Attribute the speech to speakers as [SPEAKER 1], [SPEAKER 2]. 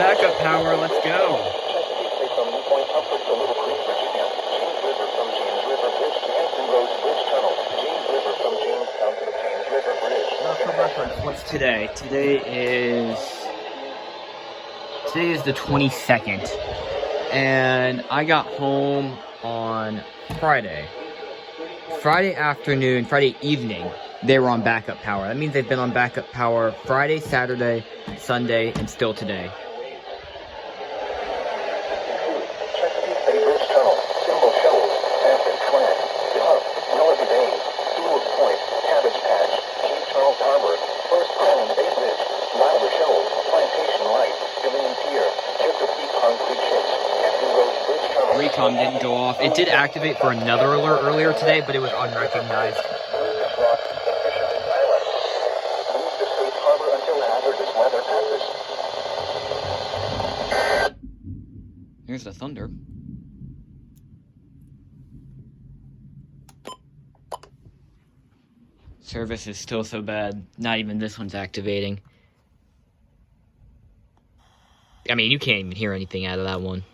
[SPEAKER 1] backup power. Let's go. Now for reference, what's today? Today is the 22nd, and I got home on Friday afternoon, Friday evening. They were on backup power. That means they've been on backup power Friday, Saturday, Sunday, and still today. Recom didn't go off. It did activate for another alert earlier today, but it was unrecognized. Here's the thunder. Service is still so bad. Not even this one's activating. I mean, you can't even hear anything out of that one.